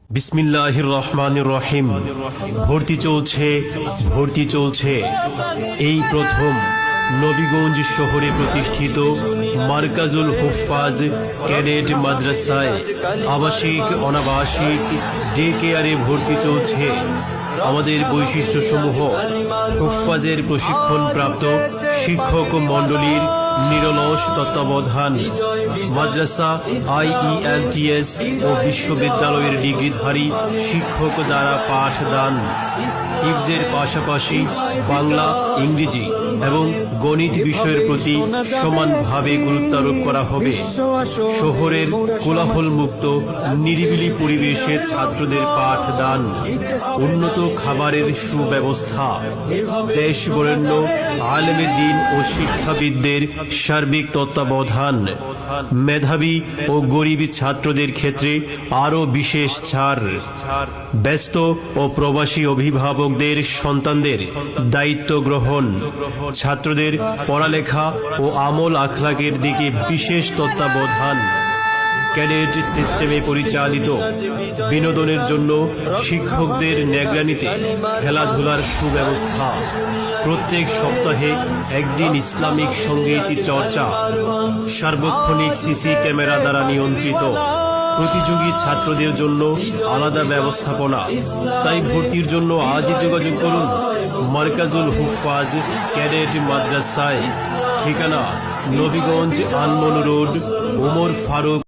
বিসমিল্লাহির রহমানির রহিম। ভর্তি চলছে। এই প্রথম নবীগঞ্জ শহরে প্রতিষ্ঠিত মারকাজুল হুফফাজ ক্যাডেট মাদ্রাসায় আবাসিক অনাবাসিক ডে কেয়ারে ভর্তি চলছে। আমাদের বৈশিষ্ট্যসমূহ: হুফফাজের প্রশিক্ষণপ্রাপ্ত শিক্ষক মণ্ডলীর নিরলস তত্ত্বাবধান, মাদ্রাসা IELTS ও বিশ্ববিদ্যালয়ের ডিগ্রিধারী শিক্ষক দ্বারা পাঠদান, হিফজের পাশাপাশি বাংলা, ইংরেজি এবং গণিত বিষয়ের প্রতি সমানভাবে গুরুত্বারোপ করা হবে। শহরের কোলাহলমুক্ত নিরিবিলি পরিবেশে ছাত্রদের পাঠদান, উন্নত খাবারের সুব্যবস্থা, দেশ বরেণ্য আলেমে দ্বীন ও শিক্ষাবিদদের সার্বিক তত্ত্বাবধান, মেধাবী ও গরিব ছাত্রদের ক্ষেত্রে আরও বিশেষ ছাড়, ব্যস্ত ও প্রবাসী অভিভাবকদের সন্তানদের দায়িত্ব গ্রহণ, ছাত্রদের পড়ালেখা ও আমল আখলাকের দিকে বিশেষ তত্ত্বাবধান, ক্যাডেট সিস্টেমে পরিচালিত বিনোদনের জন্য শিক্ষকদের নিগরানিতে খেলাধুলার সুব্যবস্থা, প্রত্যেক সপ্তাহে একদিন ইসলামিক সঙ্গীত চর্চা, সার্বক্ষণিক সিসি ক্যামেরা দ্বারা নিয়ন্ত্রিত, প্রতিযোগী ছাত্রদের জন্য আলাদা ব্যবস্থাপনা। তাই ভর্তির জন্য আজই যোগাযোগ করুন মারকাজুল হুফফাজ ক্যাডেট মাদ্রাসায়। ঠিকানা: নবীগঞ্জ আনমোল রোড, ওমর ফারুক